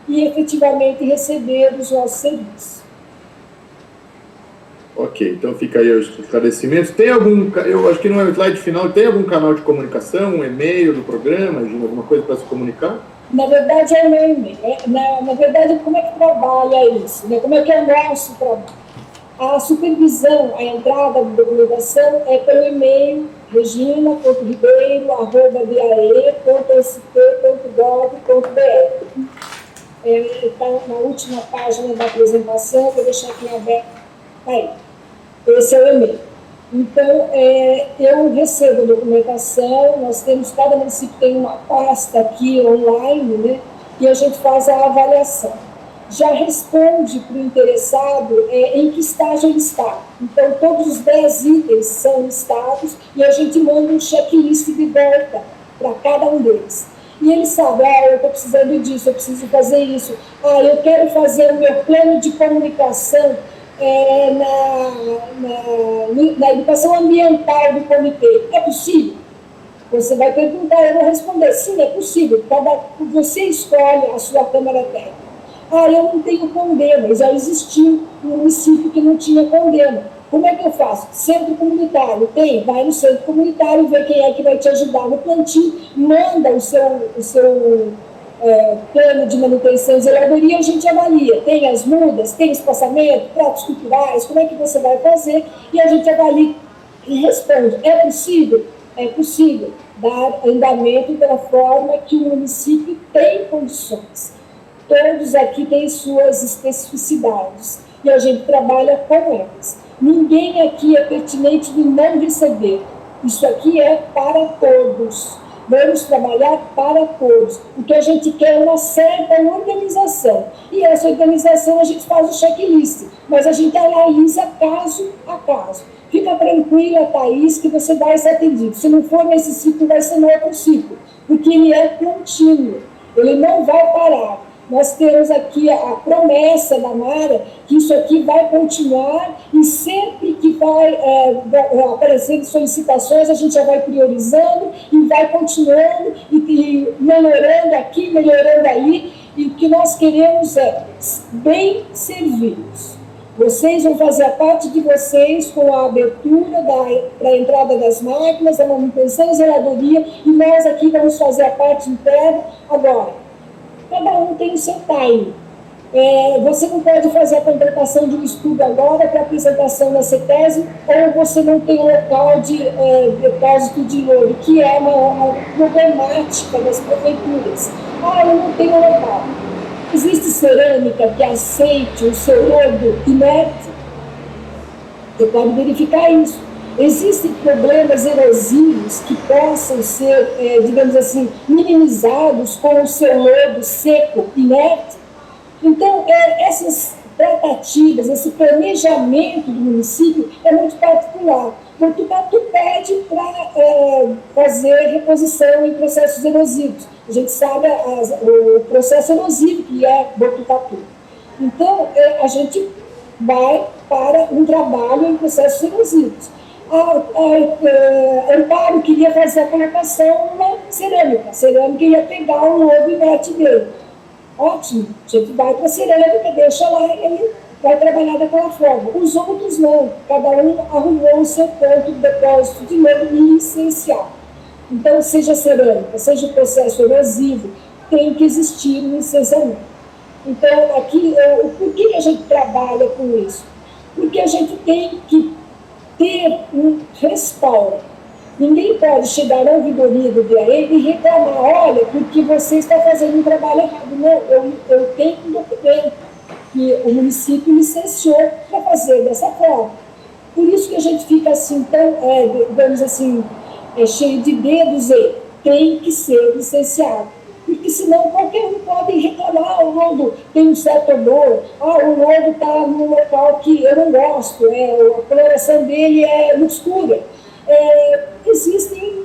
e efetivamente receber os nossos serviços. Ok, então fica aí os esclarecimentos. Tem algum, eu acho que não é o slide final, tem algum canal de comunicação, um e-mail do programa, alguma coisa para se comunicar? Na verdade, é o meu e-mail. Na verdade, como é que trabalha isso? Né? Como é que é o nosso trabalho? A supervisão, a entrada de documentação é pelo e-mail regina.ribeiro@dae.st.gov.br. Está na última página da apresentação, vou deixar aqui aberto. Aí, esse é o e-mail. Então, eu recebo a documentação, nós temos, cada município tem uma pasta aqui online, né, e a gente faz a avaliação. Já responde para o interessado em que estágio ele está. Então, todos os 10 itens são listados e a gente manda um checklist de volta para cada um deles. E ele sabe, eu estou precisando disso, eu preciso fazer isso. Eu quero fazer o meu plano de comunicação na educação ambiental do comitê. É possível? Você vai perguntar, eu vou responder, sim, é possível. Você escolhe a sua Câmara Técnica. Eu não tenho condena, já existiu um município que não tinha condena. Como é que eu faço? Centro comunitário, tem? Vai no centro comunitário, vê quem é que vai te ajudar no plantio, manda o seu plano de manutenção e zeladoria, a gente avalia. Tem as mudas, tem espaçamento, pratos culturais, como é que você vai fazer? E a gente avalia e responde, é possível? É possível dar andamento da forma que o município tem condições. Todos aqui têm suas especificidades e a gente trabalha com elas. Ninguém aqui é pertinente de não receber. Isso aqui é para todos. Vamos trabalhar para todos. O que a gente quer é uma certa organização. E essa organização a gente faz o checklist, mas a gente analisa caso a caso. Fica tranquila, Thaís, que você vai ser atendido. Se não for nesse ciclo, vai ser no outro ciclo, porque ele é contínuo, ele não vai parar. Nós temos aqui a promessa da Mara que isso aqui vai continuar e sempre que vai aparecendo solicitações, a gente já vai priorizando e vai continuando e melhorando aqui, melhorando ali. E o que nós queremos é bem servidos. Vocês vão fazer a parte de vocês com a abertura para a entrada das máquinas, a manutenção e zeladoria, e nós aqui vamos fazer a parte interna agora. Cada um tem o seu time. Você não pode fazer a contratação de um estudo agora para apresentação na CETESB, ou você não tem local de depósito de lodo, que é uma problemática das prefeituras. Eu não tenho local. Existe cerâmica que aceite o seu lodo inerte? Você pode verificar isso. Existem problemas erosivos que possam ser, digamos assim, minimizados com o seu lodo seco, inerte? Então, essas tratativas, esse planejamento do município é muito particular. Botucatu pede para fazer reposição em processos erosivos. A gente sabe o processo erosivo que é Botucatu. Então, a gente vai para um trabalho em processos erosivos. Amparo queria fazer a colocação na cerâmica. A cerâmica ia pegar o lodo inerte dele. Ótimo, a gente vai para a cerâmica, deixa lá, ele vai trabalhar daquela forma. Os outros não, cada um arrumou o seu ponto de depósito de lodo licenciado. Então, seja cerâmica, seja o processo erosivo, tem que existir um licenciamento. Então, aqui, por que a gente trabalha com isso? Porque a gente tem que ter um respaldo. Ninguém pode chegar na ouvidoria do DAE e reclamar, olha, porque você está fazendo um trabalho errado. Não, eu tenho um documento que o município licenciou para fazer dessa forma. Por isso que a gente fica assim, tão, digamos assim, cheio de dedos e tem que ser licenciado. Porque senão qualquer um pode reclamar, o lodo tem um certo odor, o lodo está num local que eu não gosto, a coloração dele é muito escura. Existem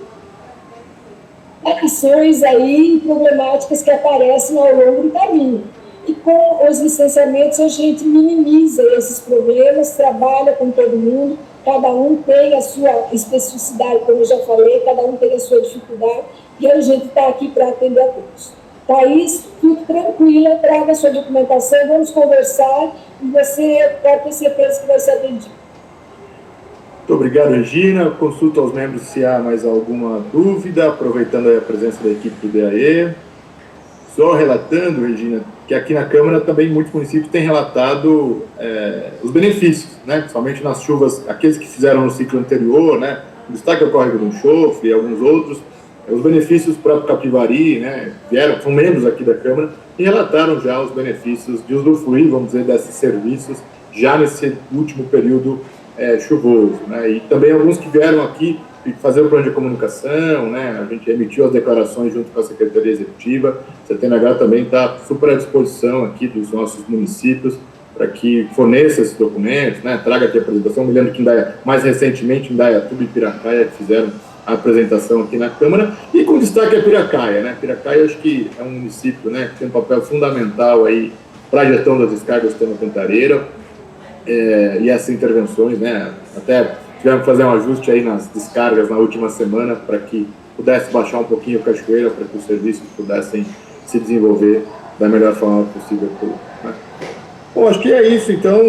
ações aí, problemáticas que aparecem ao longo do caminho. E com os licenciamentos a gente minimiza esses problemas, trabalha com todo mundo, cada um tem a sua especificidade, como eu já falei, cada um tem a sua dificuldade, e a gente está aqui para atender a todos. Thaís, fique tranquila, traga sua documentação, vamos conversar e você pode ter certeza que vai ser atendido. Muito obrigado, Regina. Consulto aos membros se há mais alguma dúvida, aproveitando aí a presença da equipe do DAE. Só relatando, Regina, que aqui na Câmara também muitos municípios têm relatado os benefícios, né? Principalmente nas chuvas, aqueles que fizeram no ciclo anterior, né? O destaque é o córrego do Enxofre e alguns outros. Os benefícios para o Capivari, né? São membros aqui da Câmara e relataram já os benefícios de usufruir, vamos dizer, desses serviços já nesse último período chuvoso, né? E também alguns que vieram aqui fazer o plano de comunicação, né? A gente emitiu as declarações junto com a Secretaria Executiva. A CTMH também está super à disposição aqui dos nossos municípios para que forneça esses documentos, né? Traga aqui a apresentação. Me lembro que mais recentemente, em Indaiatuba e Piracaia, que fizeram a apresentação aqui na Câmara, e com destaque a Piracaia, né? Piracaia, acho que é um município, né, que tem um papel fundamental aí para a gestão das descargas Tema Cantareira, e essas intervenções, né? Até tivemos que fazer um ajuste aí nas descargas na última semana para que pudesse baixar um pouquinho a cachoeira, para que os serviços pudessem se desenvolver da melhor forma possível. Né? Bom, acho que é isso, então,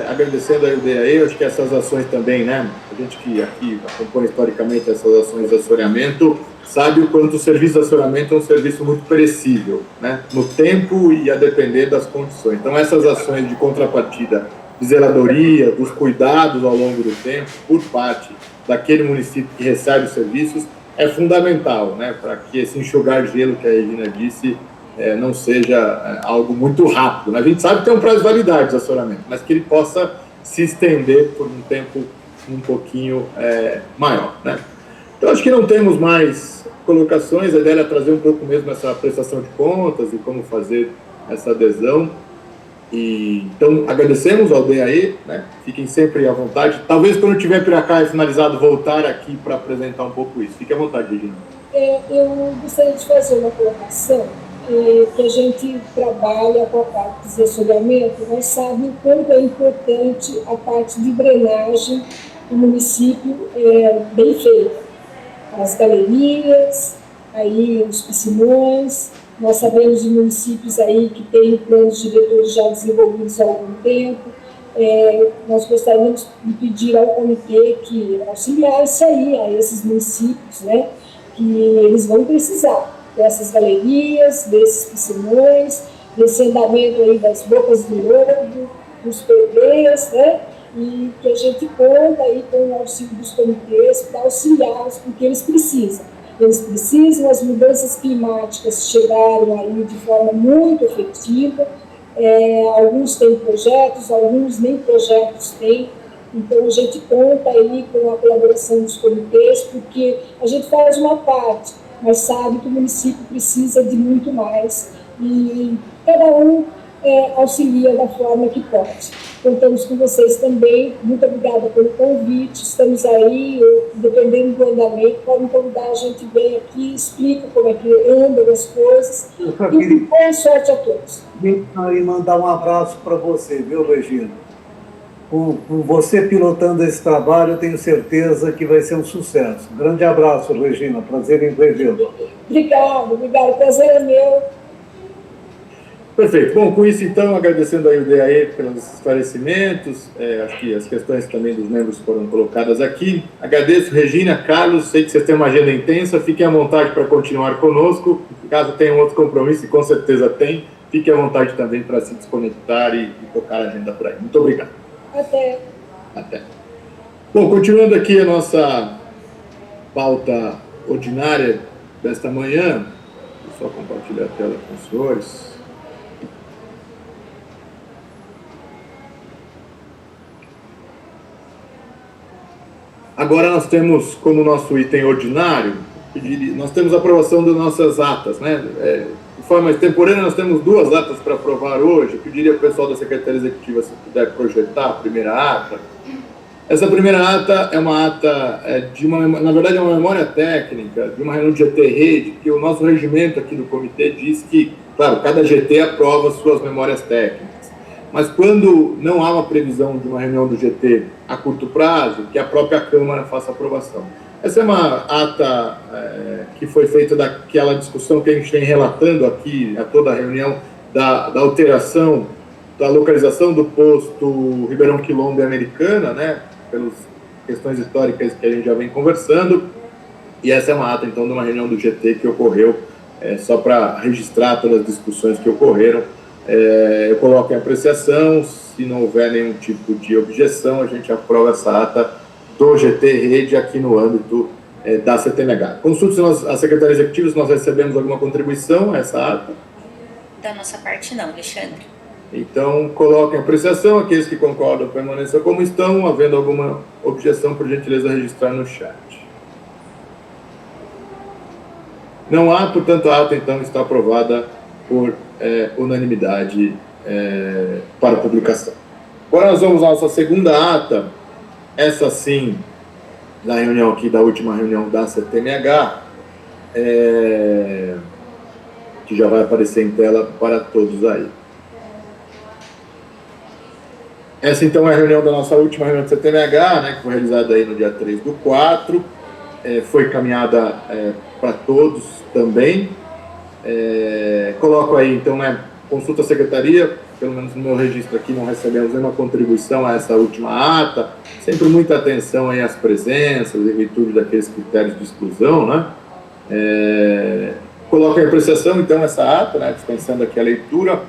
agradecendo a UDAE, acho que essas ações também, né, a gente que aqui acompanha historicamente essas ações de assoreamento, sabe o quanto o serviço de assoreamento é um serviço muito perecível, né, no tempo e a depender das condições. Então, essas ações de contrapartida, de zeladoria, dos cuidados ao longo do tempo, por parte daquele município que recebe os serviços, é fundamental, né, para que esse enxugar gelo que a Regina disse, não seja algo muito rápido. Né? A gente sabe que tem um prazo de validade de assoreamento, mas que ele possa se estender por um tempo um pouquinho maior. Né? Então, acho que não temos mais colocações. A ideia era trazer um pouco mesmo essa prestação de contas e como fazer essa adesão. Então, agradecemos ao DAE, né? Fiquem sempre à vontade. Talvez, quando tiver Piracaia finalizado, voltar aqui para apresentar um pouco isso. Fique à vontade, Regina. Eu gostaria de fazer uma colocação. Que a gente trabalha com a parte de assoreamento, mas sabe o quanto é importante a parte de drenagem do município bem feita. As galerias, aí os piscinões, nós sabemos de municípios aí que têm planos diretores já desenvolvidos há algum tempo. Nós gostaríamos de pedir ao comitê que auxiliasse aí a esses municípios, né, que eles vão precisar dessas galerias, desses piscinões, desse andamento aí das bocas do lodo, dos PVs, né? E que a gente conta aí com o auxílio dos comitês para auxiliá-los, porque eles precisam. Eles precisam, as mudanças climáticas chegaram aí de forma muito efetiva, alguns têm projetos, alguns nem projetos têm. Então, a gente conta aí com a colaboração dos comitês, porque a gente faz uma parte, mas sabe que o município precisa de muito mais e cada um auxilia da forma que pode. Contamos com vocês também, muito obrigada pelo convite, estamos aí, dependendo do andamento, podem convidar, a gente vem aqui, explica como é que andam as coisas e boa sorte a todos. E mandar um abraço para você, viu, Regina? Com você pilotando esse trabalho, eu tenho certeza que vai ser um sucesso. Grande abraço, Regina. Prazer em revê-la. Obrigado. Prazer é meu. Perfeito. Bom, com isso, então, agradecendo aí o DAE pelos esclarecimentos, acho que as questões também dos membros foram colocadas aqui. Agradeço, Regina, Carlos, sei que vocês têm uma agenda intensa, fiquem à vontade para continuar conosco. Caso tenham outro compromisso, e com certeza tem, fiquem à vontade também para se desconectar e tocar a agenda por aí. Muito obrigado. Até. Bom, continuando aqui a nossa pauta ordinária desta manhã, vou só compartilhar a tela com os senhores. Agora nós temos como nosso item ordinário, nós temos a aprovação das nossas atas, né? De forma extemporânea, nós temos 2 atas para aprovar hoje. Eu pediria ao pessoal da Secretaria Executiva se puder projetar a primeira ata. Essa primeira ata é uma ata, na verdade é uma memória técnica de uma reunião de GT-Rede, que o nosso regimento aqui do comitê diz que, claro, cada GT aprova suas memórias técnicas. Mas quando não há uma previsão de uma reunião do GT a curto prazo, que a própria Câmara faça aprovação. Essa é uma ata que foi feita daquela discussão que a gente vem relatando aqui a toda a reunião da alteração da localização do posto Ribeirão Quilombo e Americana, né, pelas questões históricas que a gente já vem conversando, e essa é uma ata, então, de uma reunião do GT que ocorreu, só para registrar todas as discussões que ocorreram. Eu coloco em apreciação, se não houver nenhum tipo de objeção, a gente aprova essa ata do GT Rede aqui no âmbito da CTMH. Consulte as secretarias executivas, nós recebemos alguma contribuição a essa ata? Da nossa parte não, Alexandre. Então, coloquem a apreciação, aqueles que concordam permaneçam como estão, havendo alguma objeção, por gentileza, registrar no chat. Não há, portanto, a ata, então, está aprovada por unanimidade para publicação. Agora nós vamos à nossa segunda ata, essa sim, da reunião aqui, da última reunião da CTMH, que já vai aparecer em tela para todos aí. Essa, então, é a reunião da nossa última reunião do CTMH, né, que foi realizada aí no dia 3/4, foi caminhada para todos também. Coloco aí, então, né, consulta a secretaria, pelo menos no meu registro aqui não recebemos nenhuma contribuição a essa última ata, sempre muita atenção aí às presenças, em virtude daqueles critérios de exclusão, né. Coloco em apreciação, então, essa ata, né, dispensando aqui a leitura,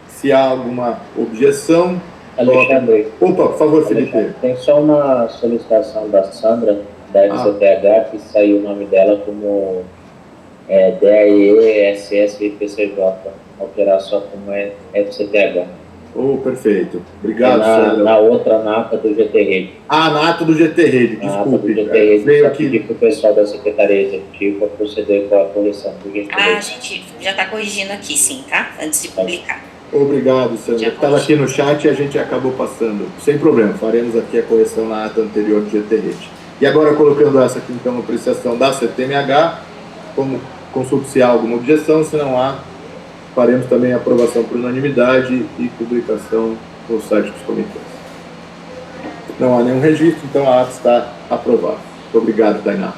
se há alguma objeção. Alexandre. Opa, por favor, Felipe. Tem só uma solicitação da Sandra, da FCTH, que saiu o nome dela como DAE, SS e PCJ. Alterar só como FCTH. Perfeito. Obrigado, Sandra. Na outra, na ata do GT Rede. Na ata do GT Rede, desculpe. GT Rede, veio aqui. Pedir para o pessoal da Secretaria Executiva proceder com a correção do GT Rede. A gente já está corrigindo aqui, sim, tá? Antes de publicar. Obrigado, Sandra. Estava aqui no chat e a gente acabou passando. Sem problema, faremos aqui a correção na ata anterior do GT Rede. E agora, colocando essa aqui, então, a apreciação da CTMH, como consulte se há alguma objeção, se não há, faremos também a aprovação por unanimidade e publicação no site dos comitês. Não há nenhum registro, então a ata está aprovada. Muito obrigado, Tainá.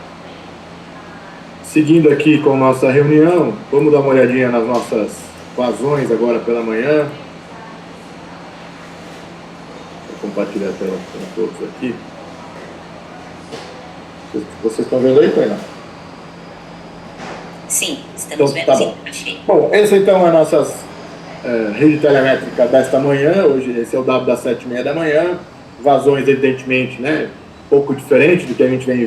Seguindo aqui com a nossa reunião, vamos dar uma olhadinha nas nossas vazões agora pela manhã. Vou compartilhar a tela com todos aqui. Vocês estão vendo aí, Tainá? Sim, estamos vendo, tá sim, bom. achei. Bom, essa então é a nossa rede telemétrica desta manhã. Hoje esse é o dado das 7h30 da manhã. Vazões, evidentemente, né, um pouco diferente do que a gente vem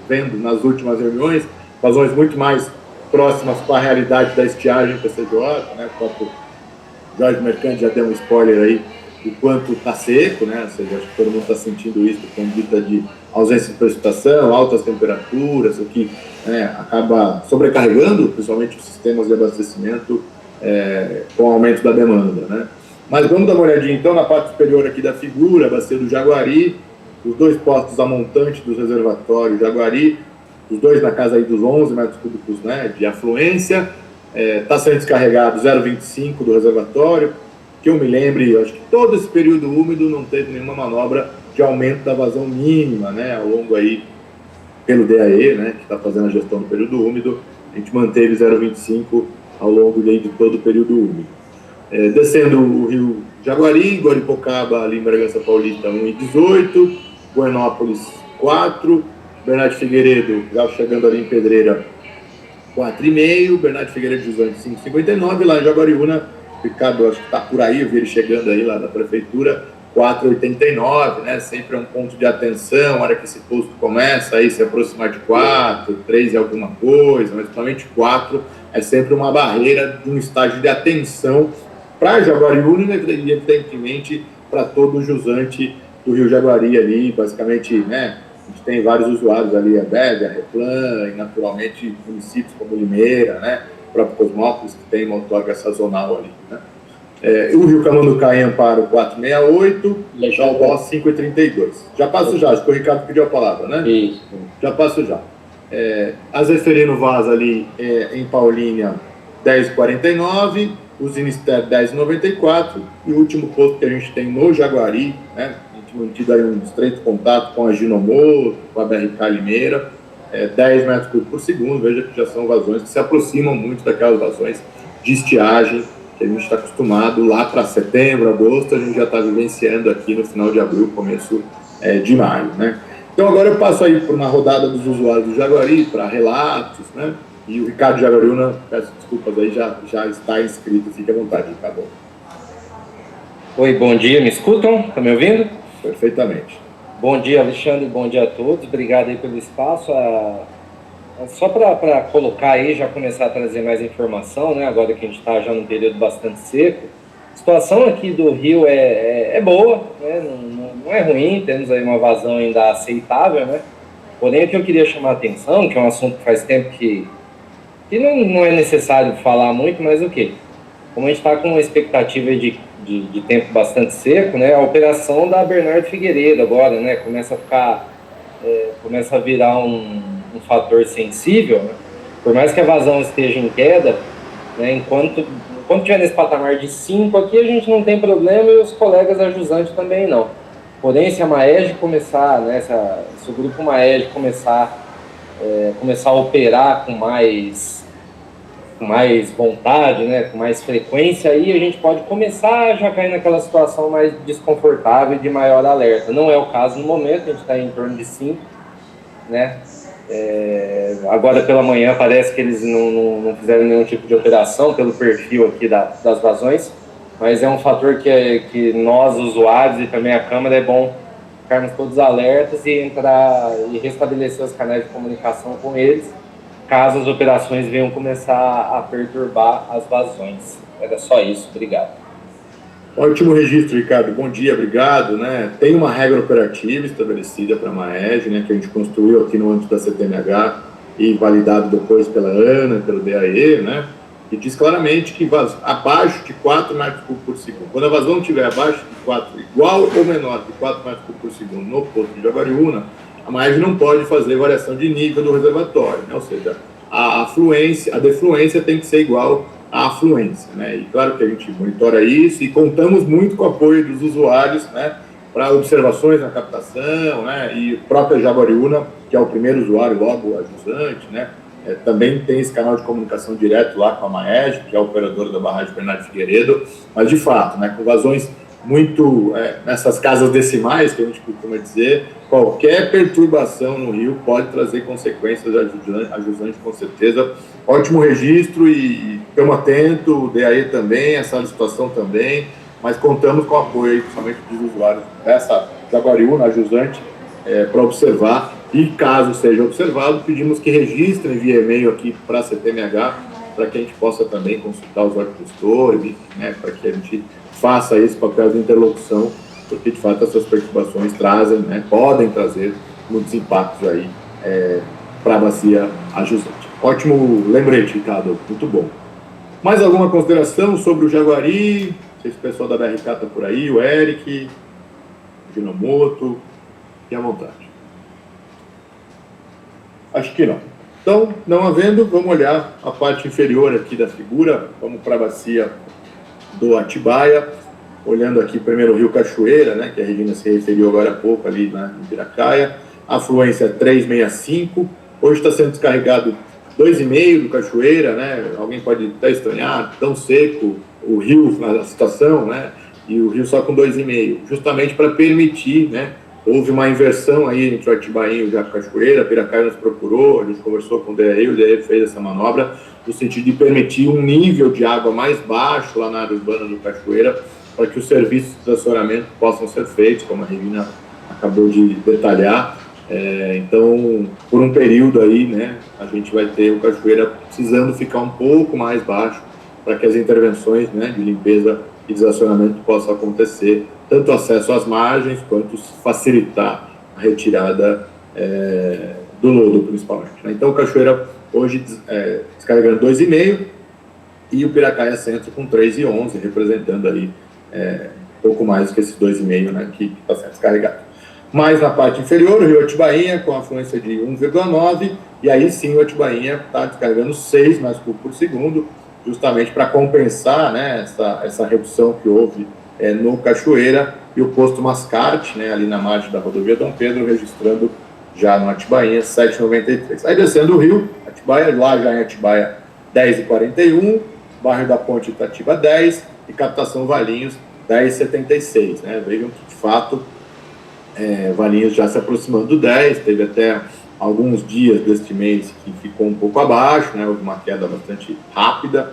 vendo nas últimas reuniões. Vazões muito mais próximas com a realidade da estiagem PCJ, né, o próprio Jorge Mercante já deu um spoiler aí do quanto está seco, né, ou seja, acho que todo mundo está sentindo isso, com dita de ausência de precipitação, altas temperaturas, o que acaba sobrecarregando, principalmente os sistemas de abastecimento com o aumento da demanda, né. Mas vamos dar uma olhadinha, então, na parte superior aqui da figura, a bacia do Jaguari, os dois postos a montante dos reservatórios Jaguari, os dois na casa aí dos 11 metros cúbicos, né, de afluência, está sendo descarregado 0,25 do reservatório, que eu me lembre, acho que todo esse período úmido não teve nenhuma manobra de aumento da vazão mínima, né, ao longo aí, pelo DAE, né, que está fazendo a gestão do período úmido, a gente manteve 0,25 ao longo de todo o período úmido. Descendo o rio Jaguari, Guaripocaba, ali em Bragança Paulista, 1,18, Buenópolis, 4, Bernardo Figueiredo, já chegando ali em Pedreira, 4,5, Bernardo Figueiredo de 5,59, lá em Jaguariúna, Ricardo, acho que está por aí, eu vi ele chegando aí lá da prefeitura, 4,89, né, sempre é um ponto de atenção, a hora que esse posto começa aí se aproximar de 4, 3 e alguma coisa, mas principalmente 4, é sempre uma barreira de um estágio de atenção para Jaguariúna e, evidentemente, para todo o jusante do Rio Jaguari ali, basicamente, né, a gente tem vários usuários ali, a BEV, a Replan, e naturalmente municípios como Limeira, né, o próprio Cosmópolis, que tem uma outorga sazonal ali, né. O Rio Camanducaí em Amparo 4,68, Jalbó 5,32. Já passo já, acho que o Ricardo pediu a palavra, né? Isso. Já passo já. Azeferino Vaz ali em Paulínia 10,49, o Zinister 10,94 e o último posto que a gente tem no Jaguari, né? A gente mantido aí um estreito contato com a Ginomoto, com a BRK Limeira, 10 metros cúbicos por segundo. Veja que já são vazões que se aproximam muito daquelas vazões de estiagem que a gente está acostumado lá para setembro, agosto, a gente já está vivenciando aqui no final de abril, começo de maio, né? Então agora eu passo aí por uma rodada dos usuários do Jaguari para relatos, né? E o Ricardo Jaguariúna, peço desculpas aí, já está inscrito, fique à vontade, Ricardo. Oi, bom dia, me escutam? Estão me ouvindo? Perfeitamente. Bom dia, Alexandre, bom dia a todos, obrigado aí pelo espaço. Só para colocar aí, já começar a trazer mais informação, né? Agora que a gente está já num período bastante seco, a situação aqui do rio é boa, né? Não é ruim, temos aí uma vazão ainda aceitável, né? Porém, o que eu queria chamar a atenção, que é um assunto que faz tempo que não é necessário falar muito, mas o quê? Como a gente está com uma expectativa de tempo bastante seco, né? A operação da Bernardo Figueiredo agora, né? Começa a virar um fator sensível, né? Por mais que a vazão esteja em queda, né? Enquanto estiver nesse patamar de 5 aqui, a gente não tem problema e os colegas ajusantes também não. Porém, se a Maeg começar, né? Se o grupo Maeg começar a operar com mais vontade, né, com mais frequência, aí a gente pode começar a já cair naquela situação mais desconfortável e de maior alerta. Não é o caso no momento, a gente está em torno de 5, né? Agora pela manhã parece que eles não fizeram nenhum tipo de operação pelo perfil aqui das vazões, mas é um fator que nós, usuários, e também a Câmara, é bom ficarmos todos alertas e entrar e restabelecer os canais de comunicação com eles, caso as operações venham começar a perturbar as vazões. Era só isso, obrigado. Ótimo registro, Ricardo. Bom dia, obrigado, né? Tem uma regra operativa estabelecida para a Maeg, né, que a gente construiu aqui no âmbito da CTMH e validado depois pela ANA, pelo DAE, né, que diz claramente que abaixo de 4 metros cúbicos por segundo, quando a vazão estiver abaixo de 4, igual ou menor que 4 metros cúbicos por segundo no posto de Jaguariúna, a Maeg não pode fazer variação de nível do reservatório, né? Ou seja, a defluência tem que ser igual à afluência, né? E claro que a gente monitora isso e contamos muito com o apoio dos usuários, né, para observações na captação, né? E a própria Jaguariúna, que é o primeiro usuário, logo ajusante, né, também tem esse canal de comunicação direto lá com a Maeg, que é a operadora da barragem Bernardo Figueiredo, mas de fato, né, com vazões muito nessas casas decimais, que a gente costuma dizer, qualquer perturbação no rio pode trazer consequências ajusantes, com certeza. Ótimo registro e estamos atentos, o DAE também, essa licitação também, mas contamos com o apoio aí, principalmente dos usuários dessa Jaguariúna, ajusante, para observar, e caso seja observado, pedimos que registrem via e-mail aqui para a CTMH, para que a gente possa também consultar os gestores, né, para que a gente faça esse papel de interlocução, porque de fato essas perturbações trazem, né, podem trazer muitos impactos aí para a bacia ajusante. Ótimo lembrete, Ricardo, muito bom. Mais alguma consideração sobre o Jaguari? Não sei se o pessoal da BRK está por aí, o Eric, o Ginomoto, fique à vontade. Acho que não. Então, não havendo, vamos olhar a parte inferior aqui da figura, vamos para a bacia do Atibaia, olhando aqui primeiro o Rio Cachoeira, né, que a Regina se referiu agora há pouco ali em Piracaia, afluência 365, hoje está sendo descarregado 2,5 do Cachoeira, né, alguém pode até estranhar, tão seco o rio na situação, né, e o rio só com 2,5, justamente para permitir, né, houve uma inversão aí entre o Atibainha e o Cachoeira, a Piracaia nos procurou, a gente conversou com o DAE fez essa manobra, no sentido de permitir um nível de água mais baixo lá na área urbana do Cachoeira, para que os serviços de estacionamento possam ser feitos, como a Regina acabou de detalhar. Então, por um período aí, né, a gente vai ter o Cachoeira precisando ficar um pouco mais baixo, para que as intervenções, né, de limpeza e desacionamento possam acontecer, tanto acesso às margens, quanto facilitar a retirada do lodo, principalmente, né? Então, o Cachoeira hoje descarregando 2,5 e o Piracaia Centro com 3,11, representando ali pouco mais do que esses 2,5, né, que está sendo descarregado. Mas na parte inferior, o Rio Atibainha com afluência de 1,9, e aí sim o Atibainha está descarregando 6 metros cúbicos por segundo, justamente para compensar, né, essa redução que houve no Cachoeira, e o posto Mascate, né, ali na margem da rodovia Dom Pedro, registrando já no Atibainha, 7,93. Aí descendo o rio, Atibaia, lá já em Atibaia, 10,41, bairro da Ponte Itatiba, 10, e captação Valinhos, 10,76. Né? Vejam que, de fato, Valinhos já se aproximando do 10, teve até alguns dias deste mês que ficou um pouco abaixo, né? Houve uma queda bastante rápida,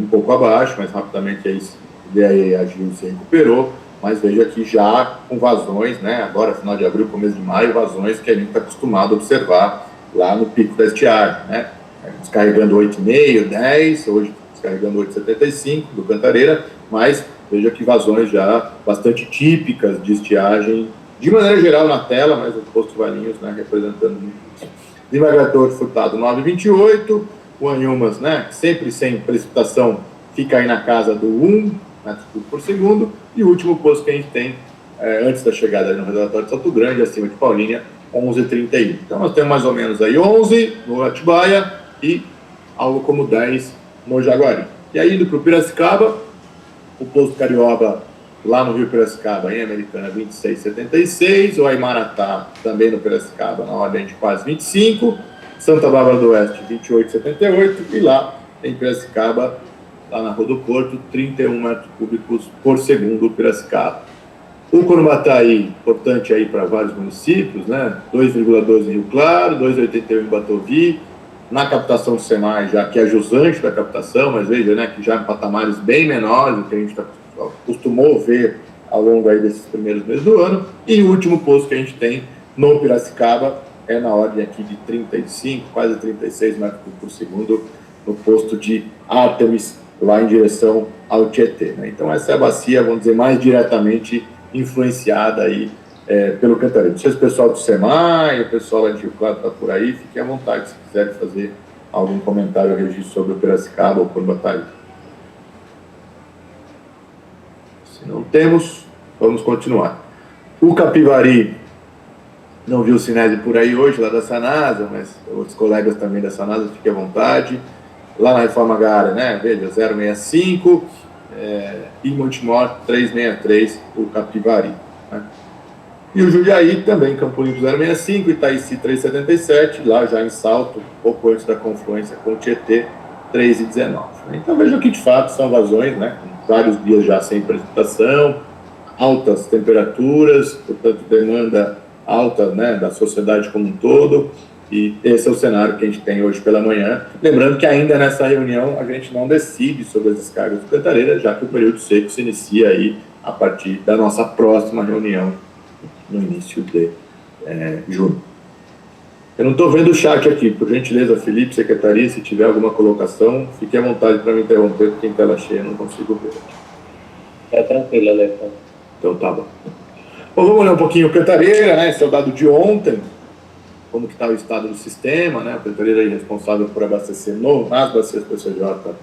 um pouco abaixo, mas rapidamente aí o DAE agiu e se recuperou, mas veja aqui já com vazões, né? Agora, final de abril, começo de maio, vazões que a gente está acostumado a observar lá no pico da estiagem, né? Descarregando 8,5, 10, hoje descarregando 8,75 do Cantareira, mas veja que vazões já bastante típicas de estiagem, de maneira geral na tela, mas o posto Valinhos, né, representando muito isso. Desembargador Furtado 9,28, o Anhumas, né, sempre sem precipitação, fica aí na casa do 1 metro cúbico por segundo, e o último posto que a gente tem, antes da chegada no reservatório de Salto Grande, acima de Paulínia, 11,31. Então nós temos mais ou menos aí 11 no Atibaia e algo como 10 no Jaguari. E aí indo para o Piracicaba, o posto Carioba lá no Rio Piracicaba, em Americana, 26,76, o Aimaratá, também no Piracicaba, na ordem de quase 25, Santa Bárbara do Oeste, 28,78, e lá em Piracicaba, lá na Rua do Porto, 31 metros cúbicos por segundo Piracicaba. O Corumbataí, importante aí para vários municípios, né? 2,12 em Rio Claro, 2,81 em Batovi, na captação do SEMAI, já que é jusante da captação, mas veja, né, que já em patamares bem menores do que a gente costumou ver ao longo aí desses primeiros meses do ano. E o último posto que a gente tem no Piracicaba é na ordem aqui de 35, quase 36 metros por segundo, no posto de Artemis, lá em direção ao Tietê, né? Então essa é a bacia, vamos dizer, mais diretamente influenciada aí pelo Cantareira. Não sei se o pessoal do SEMAI, o pessoal lá de Rio Claro está por aí, fiquem à vontade se quiserem fazer algum comentário ou registro sobre o Piracicaba ou Corumbataí. Se não temos, vamos continuar. O Capivari, não viu o Sinésio por aí hoje, lá da Sanasa, mas outros colegas também da Sanasa, fiquem à vontade. Lá na Reforma Agrária, né, veja, 0,65, e Montemor, 3,63, o Capivari. Né? E o Jundiaí também, Campo Limpo 0,65, Itaici 3,77, lá já em Salto, pouco antes da confluência com o Tietê, 3,19. Então vejam que de fato são vazões, né, com vários dias já sem precipitação, altas temperaturas, portanto demanda alta, né, da sociedade como um todo, e esse é o cenário que a gente tem hoje pela manhã. Lembrando que ainda nessa reunião a gente não decide sobre as descargas do Cantareira, já que o período seco se inicia aí a partir da nossa próxima reunião, no início de junho. Eu não estou vendo o chat aqui, por gentileza, Felipe, secretaria, se tiver alguma colocação, fique à vontade para me interromper, porque em tela cheia eu não consigo ver. Tá tranquilo, Alexandre. Então tá bom. Bom, vamos olhar um pouquinho o Cantareira, né? Esse é o dado de ontem, como que está o estado do sistema, né? O Cantareira é responsável por abastecer nas bacias PCJ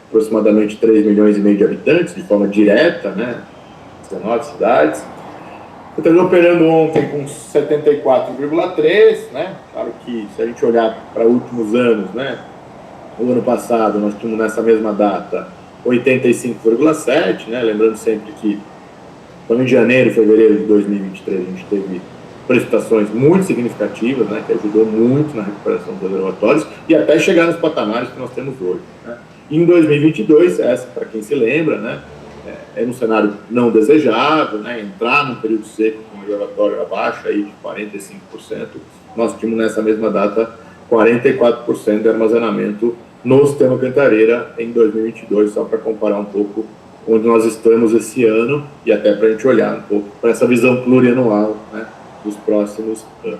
aproximadamente 3,5 milhões de habitantes, de forma direta, né? 19 cidades. O Cantareira operando ontem com 74,3, né? Claro que se a gente olhar para últimos anos, né? O ano passado nós tínhamos nessa mesma data 85,7, né? Lembrando sempre que então, em janeiro e fevereiro de 2023 a gente teve precipitações muito significativas, né, que ajudou muito na recuperação dos reservatórios e até chegar nos patamares que nós temos hoje. Né. E em 2022, essa, para quem se lembra, né, era um cenário não desejável, né, entrar num período seco com o reservatório abaixo aí de 45%, nós tínhamos nessa mesma data 44% de armazenamento no sistema Cantareira em 2022, só para comparar um pouco onde nós estamos esse ano e até para a gente olhar um pouco para essa visão plurianual, né, dos próximos anos.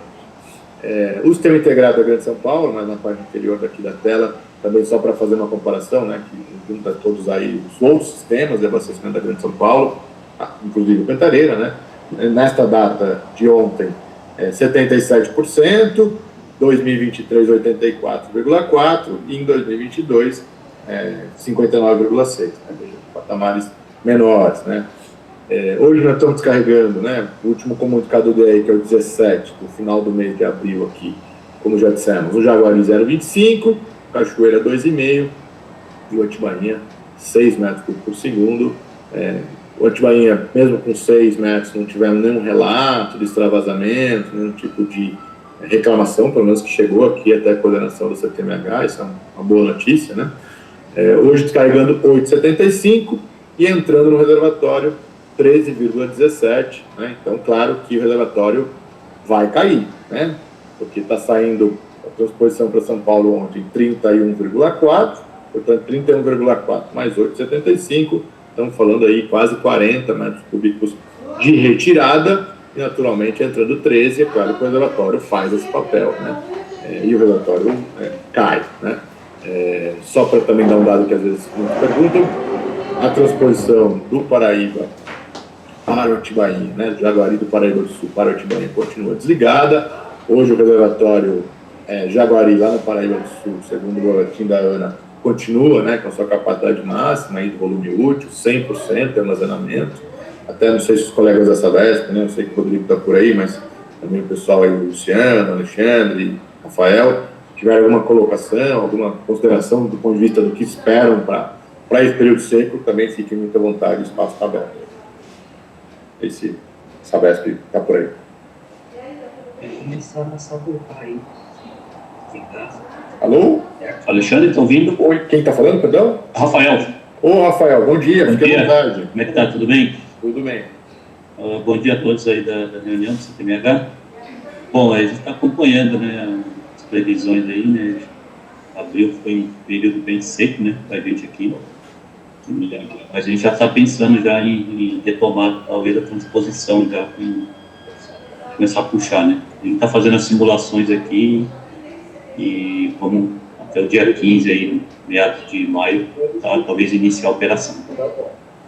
O sistema integrado da Grande São Paulo, mas na parte inferior daqui da tela, também só para fazer uma comparação, né, que junta todos aí os outros sistemas de abastecimento da Grande São Paulo, inclusive o Cantareira, né, nesta data de ontem, 77%, 2023, 84,4%, e em 2022, 59,6%, né, patamares menores, né. Hoje nós estamos descarregando, né, o último comunicado do DAE, que é o 17, do final do mês de abril aqui, como já dissemos, o Jaguari 0,25, Cachoeira 2,5 e o Atibainha 6 metros por segundo. O Atibainha, mesmo com 6 metros, não tivemos nenhum relato de extravasamento, nenhum tipo de reclamação, pelo menos que chegou aqui até a coordenação do CTMH, isso é uma boa notícia, né? Hoje descarregando 8,75 e entrando no reservatório 13,17, né? Então, claro que o reservatório vai cair, né? Porque está saindo a transposição para São Paulo ontem 31,4, portanto 31,4 mais 8,75, estamos falando aí quase 40 metros cúbicos de retirada, e naturalmente entrando 13, é claro que o reservatório faz esse papel, né? E o reservatório cai, né? Só para também dar um dado que às vezes muitos perguntam, a transposição do Paraíba para o Atibainha, né? Do Jaguari do Paraíba do Sul para o Atibainha continua desligada. Hoje o reservatório Jaguari lá no Paraíba do Sul, segundo o boletim da ANA, continua, né, com a sua capacidade máxima aí do volume útil, 100% de armazenamento. Até não sei se os colegas da Sabesp, né, eu sei que o Rodrigo está por aí, mas também o pessoal aí, o Luciano, Alexandre, Rafael, tiveram alguma colocação, alguma consideração do ponto de vista do que esperam para esse período seco, também fiquem muito à vontade, o espaço está aberto. Esse Sabesp está por aí. Começar a sabotar aí. Alô? Alexandre, está ouvindo? Oi, quem está falando, perdão? Rafael. Ô, Rafael, bom dia, fique à vontade. Como é que tá? Tudo bem? Tudo bem. Bom dia a todos aí da reunião do CTMH. Bom, a gente está acompanhando, né, as previsões aí, né? Abril foi um período bem seco, né, para a gente aqui. A gente já está pensando já em retomar, talvez, a transposição já, começar a puxar, né? A gente está fazendo as simulações aqui e vamos até o dia 15 aí, meados de maio, tá, talvez iniciar a operação.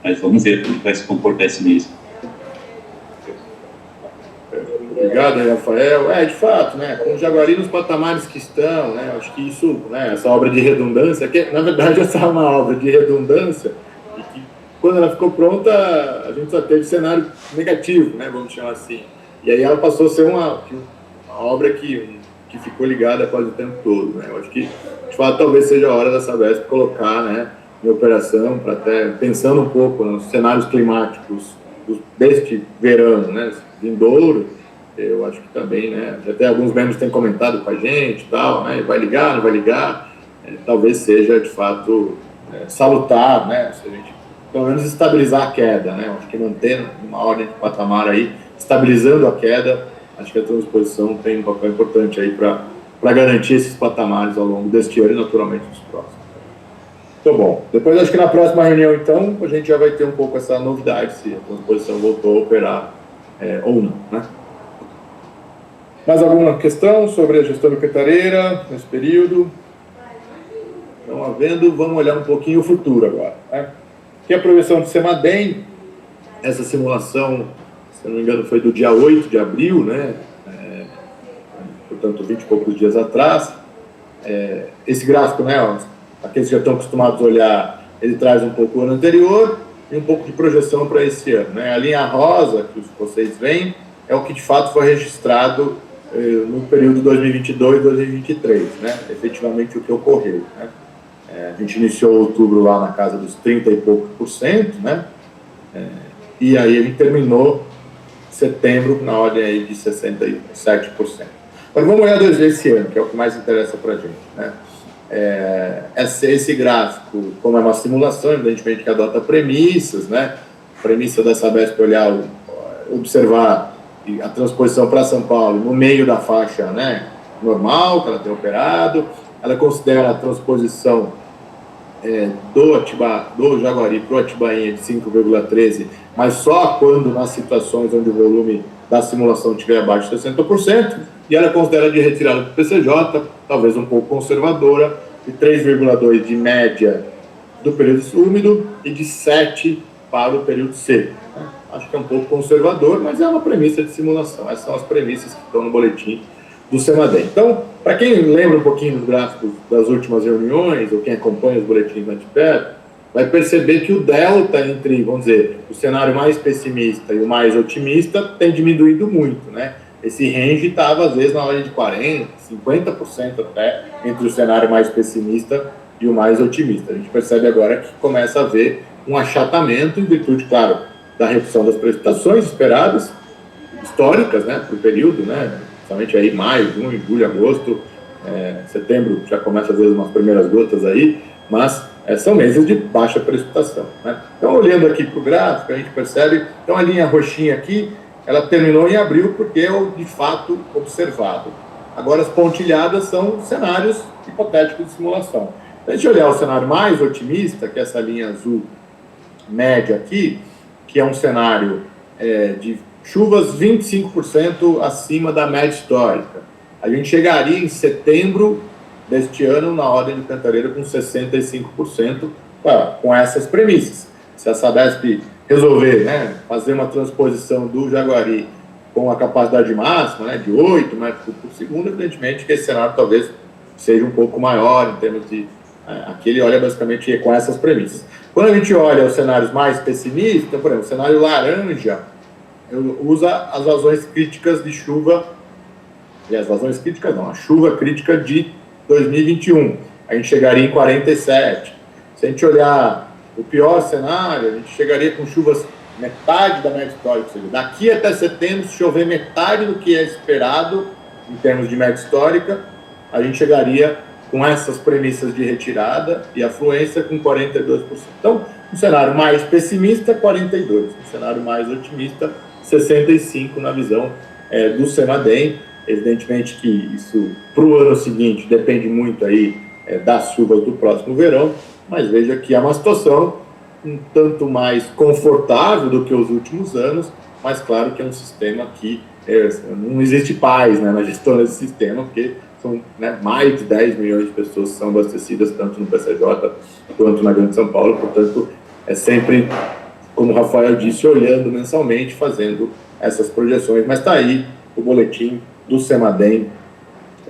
Mas vamos ver como vai se comportar esse mês. Obrigado, Rafael. De fato, né, com o Jaguari nos patamares que estão, né, acho que isso, né, essa obra de redundância, que na verdade essa é uma obra de redundância, e que quando ela ficou pronta, a gente só teve cenário negativo, né, vamos chamar assim. E aí ela passou a ser uma obra que ficou ligada quase o tempo todo, né. Eu acho que, de fato, talvez seja a hora da Sabesp colocar, né, em operação, para até pensando um pouco nos cenários climáticos deste verão, né, vindouro. Eu acho que também, né, até alguns membros têm comentado com a gente e tal, né, vai ligar, não vai ligar, talvez seja, de fato, salutar, né, se a gente, pelo menos, estabilizar a queda, né, acho que manter uma ordem de patamar aí, estabilizando a queda, acho que a transposição tem um papel importante aí para garantir esses patamares ao longo deste ano e, naturalmente, nos próximos. Então, bom, depois acho que na próxima reunião, então, a gente já vai ter um pouco essa novidade, se a transposição voltou a operar ou não, né. Mais alguma questão sobre a gestão picareira nesse período? Não havendo, vamos olhar um pouquinho o futuro agora, né? Que a projeção do CEMADEM, essa simulação, se não me engano, foi do dia 8 de abril, né? Portanto, 20 e poucos dias atrás. Esse gráfico, né, aqueles que já estão acostumados a olhar, ele traz um pouco o ano anterior e um pouco de projeção para esse ano, né? A linha rosa, que vocês veem, é o que de fato foi registrado no período 2022-2023, né? Efetivamente o que ocorreu, né? A gente iniciou outubro lá na casa dos 30 e poucos %, né? E aí ele terminou setembro na ordem aí de 67%. Agora vamos olhar esse ano, que é o que mais interessa para a gente, né? Esse gráfico, como é uma simulação, evidentemente que adota premissas, né? A premissa da Sabesp olhar, observar a transposição para São Paulo no meio da faixa, né, normal, que ela tem operado. Ela considera a transposição do Jaguari para o Atibainha de 5,13, mas só quando nas situações onde o volume da simulação estiver abaixo de 60%, e ela considera de retirada do PCJ, talvez um pouco conservadora, de 3,2 de média do período úmido e de 7 para o período seco. Acho que é um pouco conservador, mas é uma premissa de simulação. Essas são as premissas que estão no boletim do CEMADEM. Então, para quem lembra um pouquinho dos gráficos das últimas reuniões, ou quem acompanha os boletins mais de perto, vai perceber que o delta entre, vamos dizer, o cenário mais pessimista e o mais otimista tem diminuído muito, né? Esse range estava, às vezes, na ordem de 40%, 50% até, entre o cenário mais pessimista e o mais otimista. A gente percebe agora que começa a haver um achatamento em virtude, claro, da redução das precipitações esperadas, históricas, né, para o período, né, principalmente aí maio, junho, julho, agosto, setembro já começa às vezes umas primeiras gotas aí, mas são meses de baixa precipitação, né? Então, olhando aqui para o gráfico, a gente percebe, então a linha roxinha aqui, ela terminou em abril porque é o de fato observado. Agora, as pontilhadas são cenários hipotéticos de simulação. Se a gente olhar o cenário mais otimista, que é essa linha azul média aqui, que é um cenário de chuvas 25% acima da média histórica, a gente chegaria em setembro deste ano na ordem do Cantareira com 65%, com essas premissas. Se a Sabesp resolver, né, fazer uma transposição do Jaguari com a capacidade máxima, né, de 8 metros por segundo, evidentemente que esse cenário talvez seja um pouco maior em termos de... aqui ele olha basicamente com essas premissas. Quando a gente olha os cenários mais pessimistas, por exemplo, o cenário laranja, usa as vazões críticas de chuva, e as vazões críticas não, a chuva crítica de 2021, a gente chegaria em 47. Se a gente olhar o pior cenário, a gente chegaria com chuvas metade da média histórica, ou seja, daqui até setembro, se chover metade do que é esperado em termos de média histórica, a gente chegaria com essas premissas de retirada e afluência com 42%. Então, um cenário mais pessimista, 42%. Um cenário mais otimista, 65% na visão do CEMADEM. Evidentemente que isso, para o ano seguinte, depende muito aí das chuvas do próximo verão, mas veja que é uma situação um tanto mais confortável do que os últimos anos, mas claro que é um sistema que não existe paz, né, na gestão desse sistema, porque são, né, mais de 10 milhões de pessoas que são abastecidas, tanto no PCJ quanto na Grande São Paulo, portanto, é sempre, como o Rafael disse, olhando mensalmente, fazendo essas projeções, mas está aí o boletim do CEMADEM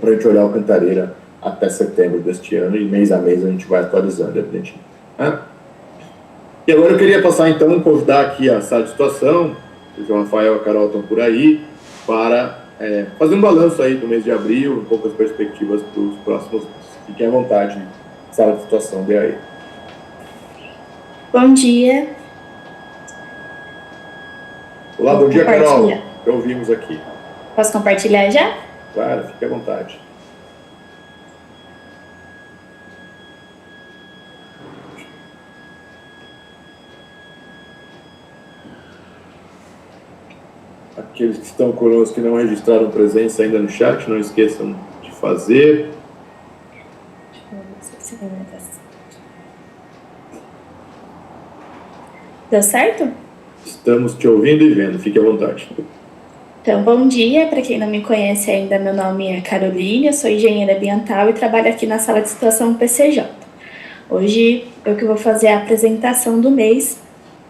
para a gente olhar o Cantareira até setembro deste ano, e mês a mês a gente vai atualizando, evidentemente. Né? E agora eu queria passar, então, convidar aqui a sala de situação, o Rafael e a Carol estão por aí, para fazer um balanço aí do mês de abril, um pouco as perspectivas para os próximos meses. Fiquem à vontade, sala de situação DAE. Bom dia. Olá, bom dia, Carol. Já ouvimos aqui. Posso compartilhar já? Claro, fique à vontade. Aqueles que estão conosco que não registraram presença ainda no chat, não esqueçam de fazer. Deu certo? Estamos te ouvindo e vendo, fique à vontade. Então, bom dia. Para quem não me conhece ainda, meu nome é Caroline, eu sou engenheira ambiental e trabalho aqui na sala de situação PCJ. Hoje eu que vou fazer a apresentação do mês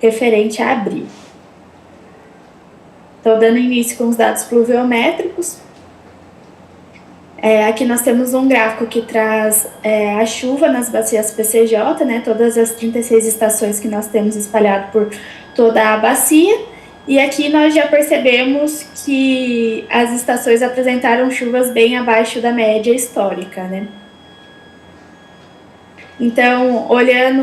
referente a abril. Estou dando início com os dados pluviométricos. Aqui nós temos um gráfico que traz a chuva nas bacias PCJ, né, todas as 36 estações que nós temos espalhado por toda a bacia. E aqui nós já percebemos que as estações apresentaram chuvas bem abaixo da média histórica, né? Então, olhando